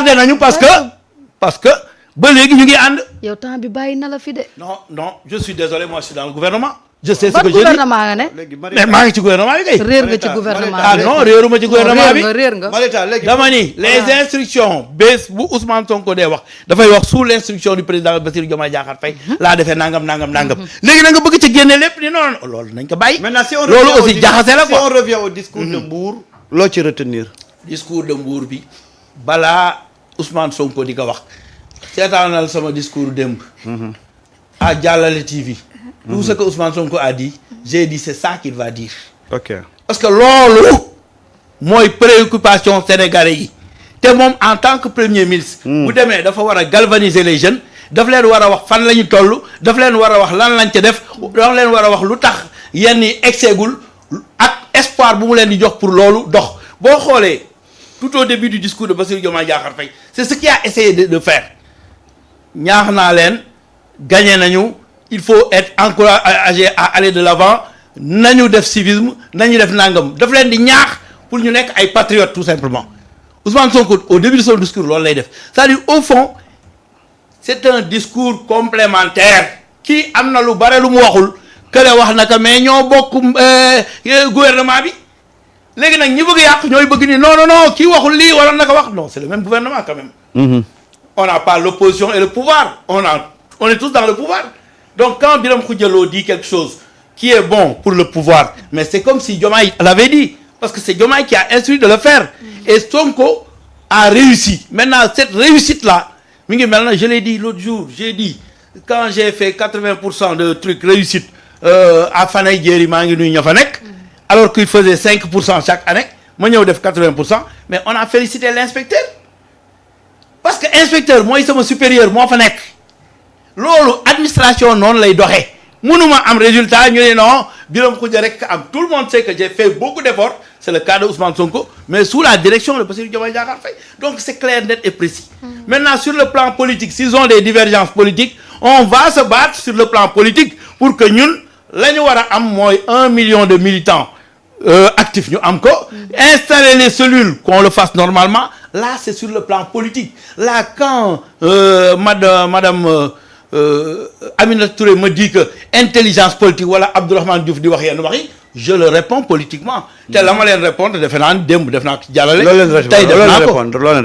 tardé nañu parce que ba léegi ñu ngi ànd. yow temps bi bàyyi na la fi de. non je suis désolé moi je suis dans le gouvernement. je sais ce que je dis gouvernement nga ne. mais maa ngi ci gouvernement bi kay. réer nga ci gouvernement bi. ah non réeruma ci gouvernement bi réer nga. dama ni les instructions bés bu Ousmane Sonko dee wax dafay wax sous l' instruction du président Bassirou Diomaye Diakhar Faye laa defee nangam léegi na nga bëgg ci génne lépp ni non loolu nañ ko bàyyi. maintenant si on loolu aussi jaxase la quoi. si on revient au discours de Mbour. loo ci retenir. discours de Mbour bi balaa Ousmane Sonko di ko wax seetaanal sama discours démb. à Jàllale TV. tout ce que Ousmane Sonko a dit j'ai dit c'est ça qu'il va dire. ok parce que loolu mooy préoccupation sénégalais yi te moom en tant que premier ministre. bu demee dafa war a galvaniser les jeunes daf leen war a wax fan la ñu toll daf leen war a wax lan lañ ca def daf leen war a wax lu tax yenn yi egseegul ak espoir bu mu leen di jox pour loolu dox boo xoolee tout au début du discours de Bassirou Diomaye Diakhar Faye c'est ce qu'il a essayé de faire ñaax naa leen gagné nañu. il faut être encouragé à aller de l'avant nañu def civisme nañu def nangam daf leen di ñaax pour ñu nekk ay patriotes tout simplement Ousmane Sonko au début de son discours loolu lay def c'est-à-dire au fond c'est un discours complémentaire kii am na lu bare lu mu waxul kële wax naka mais ñoo bokk gouvernement bi léegi nag ñi bëgg yàq ñooy bëgg ni non kii waxul lii wala naka wax non c'est le même gouvernement quand même. On n'a pas l'opposition et le pouvoir on est tous dans le pouvoir. Donc quand Birame Khoudia Lo dit quelque chose qui est bon pour le pouvoir, mais c'est comme si Diomaye l'avait dit, parce que c'est Diomaye qui a instruit de le faire. Et Sonko a réussi. Maintenant, cette réussite-là, je l'ai dit l'autre jour, j'ai dit, quand j'ai fait 80% de trucs réussite à Fanaye Diéry, alors qu'il faisait 5% chaque année, moi j'ai fait 80%, mais on a félicité l'inspecteur. Parce que l'inspecteur, moi, c'est mon supérieur, moi, Fanek. loolu administration noonu lay doxee mënuma am résultat ñu ne non Birame Khoudia rek am tout le monde sait que j'ai fait beaucoup d'efforts c'est le cas de Ousmane Sonko mais sous la direction de Bassirou Diomaye Diakhar Faye donc c'est clair net et précis. Maintenant sur le plan politique s'ils ont des divergences politiques on va se battre sur le plan politique pour que ñun la ñu war a am mooy 1 million de militants actifs ñu am ko installer les cellules qu'on le fasse normalement là c'est sur le plan politique là quand madame Aminata Touré me dit que intelligence politique wala Abdourahmane Diouf di wax yenn wax yi je le réponds politiquement te la ma leen répondre defe naa démb def naa ko ci jàllale tey def naa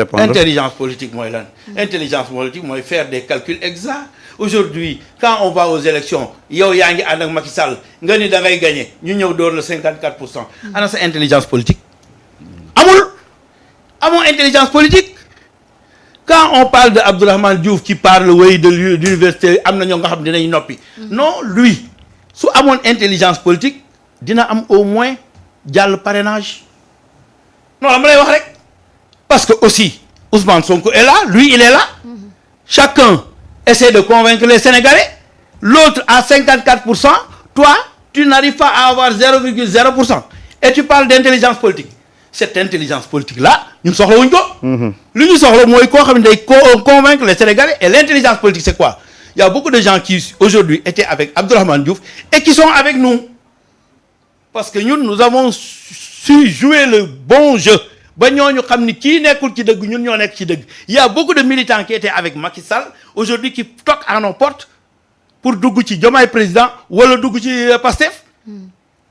ko intelligence politique mooy lan intelligence politique mooy faire des calculs exacts aujourd'hui quand on va aux élections yow yaa ngi ànd ak Macky Sall nga ni da ngay gagner ñu ñëw door le 54% ana sa intelligence politique amoo intelligence politique quand on parle de Abdourahmane Diouf qui parle de l'université am na ñoo nga xam ne dinañ noppi non lui su amoon intelligence politique dina am au moins jàll parrainage non la ma lay wax rek parce que aussi Ousmane Sonko est là lui il est là chacun essaie de convaincre les Sénégalais l'autre à 54% toi tu n'arrives pas à avoir 0,0% et tu parles d'intelligence politique cette intelligence politique là ñun soxla wuñ ko. li ñu soxla mooy koo xam ne day convaincre les Sénégalais et l'intelligence politique c'est quoi il y a beaucoup de gens qui aujourd'hui étaient avec Abdourahmane Diouf et qui sont avec nous parce que ñun nous avons su jouer le bon jeu ba ñooñu xam ni kii nekkul ci dëgg ñun ñoo nekk ci dëgg il y a beaucoup de militants qui étaient avec Macky Sall aujourd'hui qui toquent à nos portes pour dugg ci Diomaye président wala dugg ci Pastef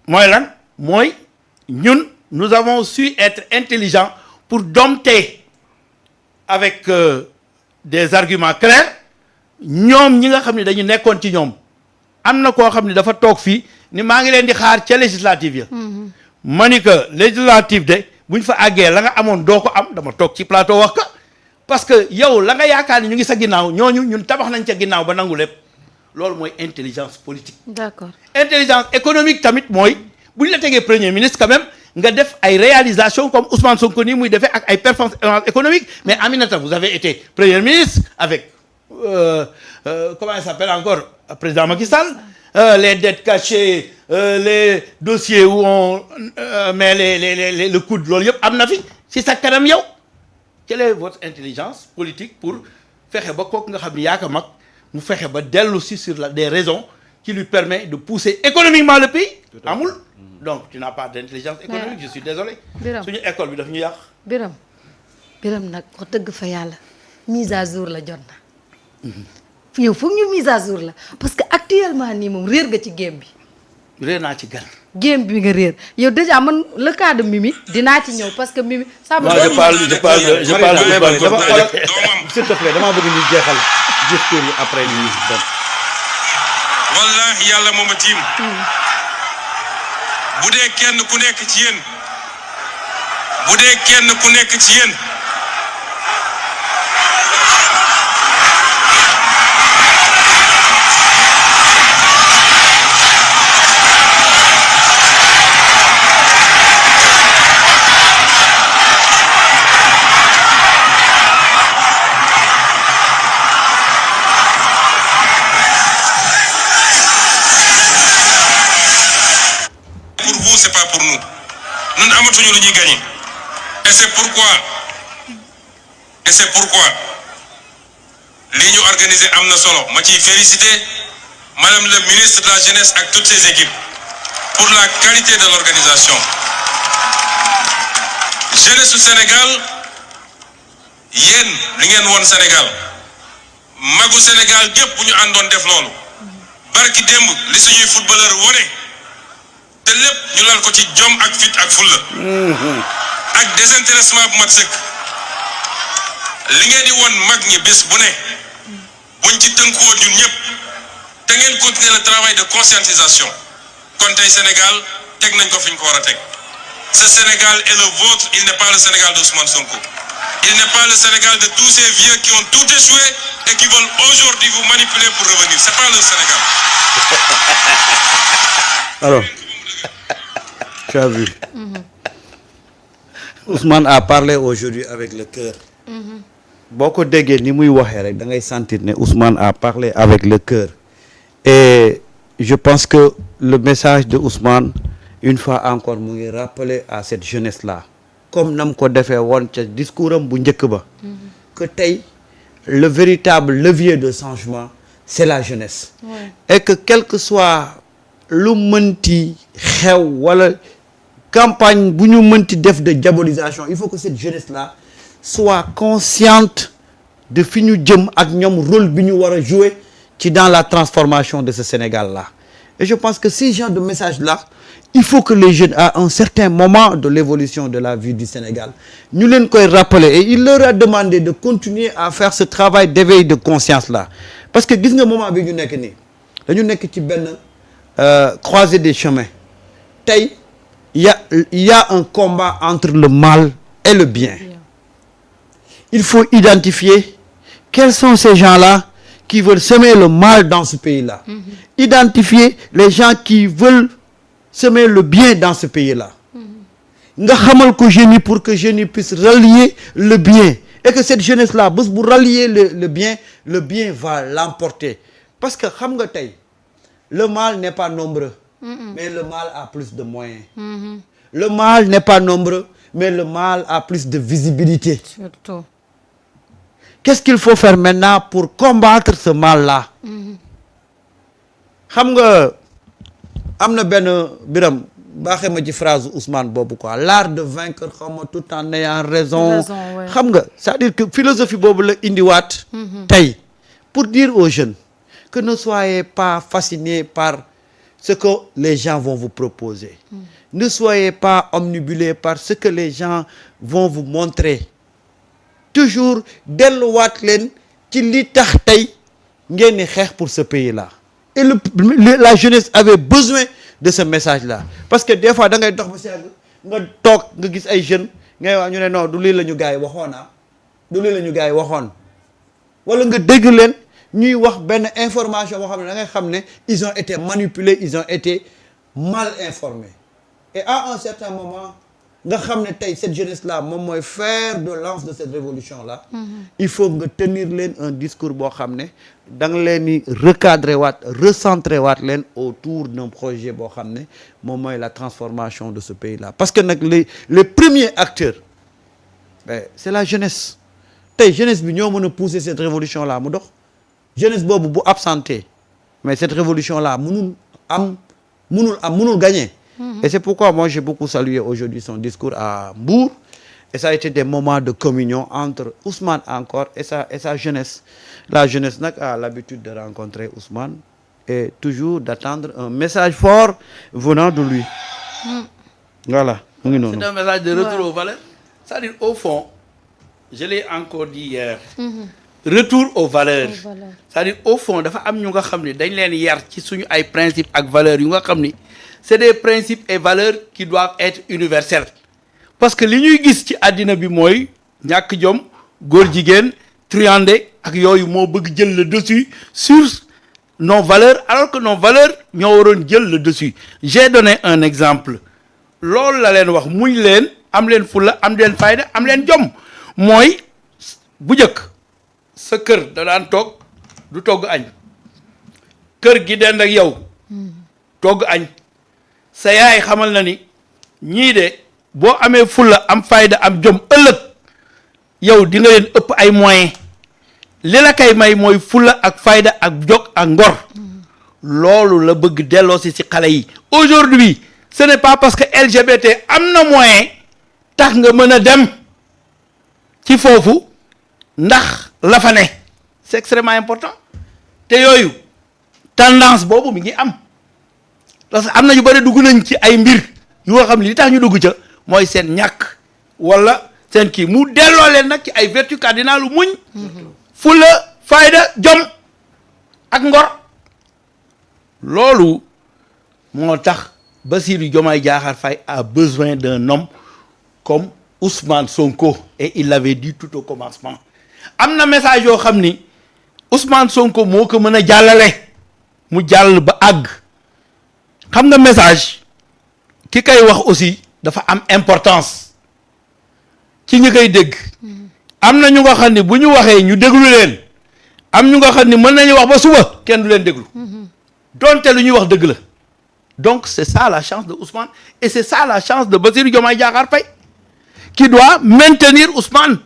mooy lan mooy ñun nous avons su être intelligents pour dompter avec des arguments clairs ñoom ñi nga xam ne dañu nekkoon ci ñoom am na koo xam ne dafa toog fii ni maa ngi leen di xaar ca législative ya ma ni que législative de bu ñu fa àggee la nga amoon doo ko am dama toog ci plateau wax ka parce que yow la nga yaakaar ni ñu ngi sa ginnaaw ñooñu ñun tabax nañ ca ginnaaw ba nangu lépp loolu mooy intelligence politique. D'accord. Intelligence économique tamit mooy bu ñu la tegee premier ministre quand même nga def ay réalisations comme Ousmane Sonko nii muy defee ak ay performances économiques mais Aminata vous avez été premier ministre avec comment il s'appelle encore président Macky Sall les dettes cachées les dossiers où on met le coude loolu yëpp am na fi ci sa kanam yow quelle est votre intelligence politique pour fexe ba kooku nga xam ni yaa ko mag mu fexe ba dellu si sur des raisons qui lui permet de pousser économiquement le pays amul donc tu n'as pas d'intelligence économique je suis désolé suñu école bi daf ñu yàq Birame Biram nag wax dëgg fa yàlla mise à jour la jot na yow foog ñu mise à jour la parce que actuellement nii moom réer nga ci game bi réer naa ci gan. game bi nga réer yow déjà man le cas de Mimi dinaa ci ñëw parce que Mimi ça me non donne je parle de s'il te plaît dama bëgg ñu jeexal discours yi après ñu dem. wallahi yàlla mooma tiim bu dee kenn ku nekk ci yéen pour vous c'est pas pour nous ñun amatuñu lu ñuy gagner et c'est pourquoi li ñu organiser am na solo ma ciy féliciter madame le ministre de la jeunesse ak toutes ses équipes pour la qualité de l'organisation jeunesse su Sénégal yéen li ngeen woon Sénégal magu Sénégal gépp bu ñu àndoon def loolu barki démb li suñuy footballeur wone te lépp ñu lal ko ci jom ak fit ak fulla ak désintéressement bu mat sëkk li ngeen di woon mag ñi bés bu ne buñ ci tënkuwoon ñun ñëpp te ngeen continuer le travail de conscientisation kon tey Sénégal teg nañ ko fi ñu ko war a teg ce Sénégal est le vôtre il n'est pas le Sénégal d'Ousmane Sonko il n'est pas le Sénégal de tous ces vieux qui ont tout échoué et qui veulent aujourd'hui vous manipuler pour revenir c'est pas le Sénégal. Alors, tu as vu. Ousmane a parlé aujourd'hui avec le cœur. boo ko déggee ni muy waxee rek da ngay sentir ne Ousmane a parlé avec le cœur. Et je pense que le message de Ousmane une fois encore mu ngi rappeler à cette jeunesse là comme nam ko defee woon ca discours am bu njëkk ba. que tey le véritable levier de changement c'est la jeunesse. Et que quel que soit lu mënti xew wala campagne bu ñu mënti def de diabolisation il faut que cette jeunesse là soit consciente de fi ñu jëm ak ñoom rôle bi ñu war a jouer ci dans la transformation de ce Sénégal là. Et je pense que ces genres de messages là il faut que les jeunes à un certain moment de l'évolution de la vie du Sénégal ñu leen koy rappeler et il leur a demandé de continuer à faire ce travail d'éveil de conscience là parce que gis nga moment bi ñu nekk nii dañu nekk ci benn croisée des chemins tey il y a un combat entre le mal et le bien. Il faut identifier quels sont ces gens-là qui veulent semer le mal dans ce pays-là. Identifier les gens qui veulent semer le bien dans ce pays-là. nga xamal ko jeunes yi pour que jeunes yi puissent rallier le bien et que cette jeunesse-là bés bu rallier le bien va l'emporter parce que xam nga tey le mal n'est pas nombreux mais le mal a plus de moyens. Le mal n'est pas nombreux mais le mal a plus de visibilité. surtout. Qu'est-ce qu'il faut faire maintenant pour combattre ce mal-là? xam nga am na benn Biram baaxee ma ci phrase Ousmane boobu quoi l'art de vaincre xaw ma tout en ayant raison. xam nga c'est-à-dire que philosophie boobu la indiwaat. tey pour dire aux jeunes que ne soyez pas fascinés par ce que les gens vont vous proposer. Ne soyez pas omnibulés par ce que les gens vont vous montrer. Toujours delluwaat leen ci li tax tey ngeen di xeex pour ce pays-là. Et la jeunesse avait besoin de ce message-là parce que des fois da ngay dox ba si yàgg nga toog nga gis ay jeunes ngay wax ñu ne non du lii la ñu gars yi waxoon du lii la ñu gars yi waxoon wala nga dégg leen ñuy wax benn information boo xam ne da ngay xam ne ils ont été manipulés ils ont été mal informés et à un certain moment nga xam ne tey cette jeunesse là moom mooy fer de lance de cette révolution là. il faut nga tenir leen un discours boo xam ne da nga leen di recadrer waat recentrer waat leen autour d'un projet boo xam ne moom mooy la transformation de ce pays là parce que nag les premiers acteurs c'est la jeunesse tey jeunesse bi ñoo mën a pousser cette révolution là mu dox jeunesse boobu bu absenté mais cette révolution là mënul gagner. Et c'est pourquoi moi j'ai beaucoup salué aujourd'hui son discours à Mbour et ça a été des moments de communion entre Ousmane encore et sa jeunesse. La jeunesse nag a l'habitude de rencontrer Ousmane et toujours d'attendre un message fort venant de lui. Voilà mu ngi noonu. C'est un message de retour aux valeurs. C'est-à-dire au fond, je l'ai encore dit hier. Retour aux valeurs. C'est-à-dire au fond dafa am ñu nga xam ni dañ leen yar ci suñu ay principes ak valeurs yu nga xam ni c'est des principes et valeurs qui doivent être universels. Parce que li ñuy gis ci àddina bi mooy ñàkk jom góor jigéen truandé ak yooyu moo bëgg jël le dessus sur nos valeurs alors que nos valeurs ñoo waroon jël le dessus. J'ai donné un exemple loolu la leen wax muñ leen am leen fulla am leen fayda am leen jom mooy bu njëkk sa kër da daan toog du togg añ kër gi dend ak yow togg añ sa yaay xamal na ni ñii de boo amee fulla am fayda am jom ëllëg yow di nga leen ëpp ay moyens li la kay may mooy fulla ak fayda ak jog ak ngor loolu la bëgg delloosi ci xale yi aujourd'hui ce n'est pas parce que LGBT am na moyen tax nga mën a dem ci foofu ndax la fa ne c'est extrêmement important te yooyu tendance boobu mi ngi am parce que am na ñu bëri dugg nañ ci ay mbir yu nga xam ne li tax ñu dugg ca mooy seen ñàkk wala seen kii mu delloo leen nag ci ay vertu cardinal muñ fulla fayda jom ak ngor loolu moo tax Bassirou Diomaye Diakhar Faye a besoin d'un homme comme Ousmane Sonko et il l'avait dit tout au commencement am na message yoo xam ni Ousmane Sonko moo ko mën a jàllale mu jàll ba àgg xam nga message ki koy wax aussi dafa am importance ci ñi koy dégg am na ñu nga xam ni bu ñu waxee ñu déglu leen am ñu nga xam ni mën nañu wax ba suba kenn du leen déglu donte lu ñuy wax dëgg la donc c'est ça la chance de Ousmane et c'est ça la chance de Bassirou Diomaye Diakhar Faye qui doit maintenir Ousmane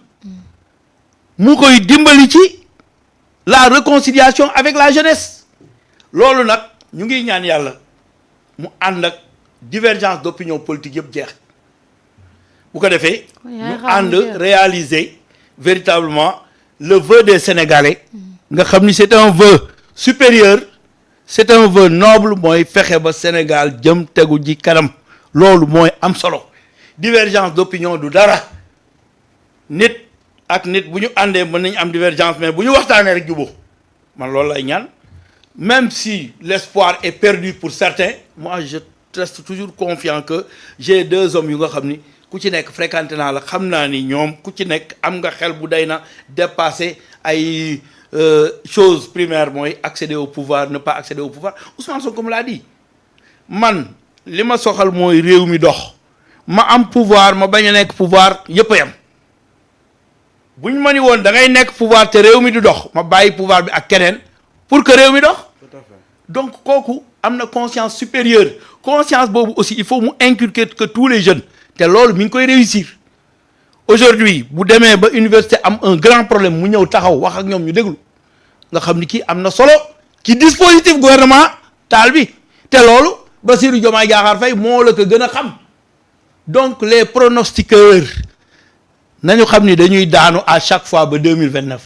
mu koy dimbali ci la réconciliation avec la jeunesse loolu nag ñu ngi ñaan yàlla mu ànd ak divergence d'opinion politique yëpp jeex bu ko defee ñu ànd réaliser véritablement le vœu des Sénégalais nga xam ni c'est un vœu supérieur c'est un vœu noble mooy fexe ba Sénégal jëm tegu ji kanam loolu mooy am solo divergence d'opinion du dara nit ak nit bu ñu àndee mën nañu am divergence mais bu ñu waxtaanee rek jubóo man loolu lay ñaan même si l'espoir est perdu pour certains moi je reste toujours confiant que j'ai deux hommes yu nga xam ni ku ci nekk fréquenté naa la xam naa ni ñoom ku ci nekk am nga xel bu day na dépasser ay chose primaire mooy accéder au pouvoir ne pas accéder au pouvoir Ousmane Sonko comme l'a dit man li ma soxal mooy réew mi dox ma am pouvoir ma bañ a nekk pouvoir yëpp a yam bu ñu ma ni woon da ngay nekk pouvoir te réew mi di dox ma bàyyi pouvoir bi ak keneen pour que réew mi dox donc kooku am na conscience supérieure conscience boobu aussi il faut mu inculquer que tous les jeunes te loolu mi ngi koy réussir aujourd'hui bu demee ba université am un grand problème mu ñëw taxaw wax ak ñoom ñu déglu nga xam ni kii am na solo ci dispositif gouvernement taal bi te loolu Bassirou Diomaye Diakhar Faye moo la ko gën a xam donc les pronostiqueurs nañu xam ni dañuy daanu à chaque fois ba 2029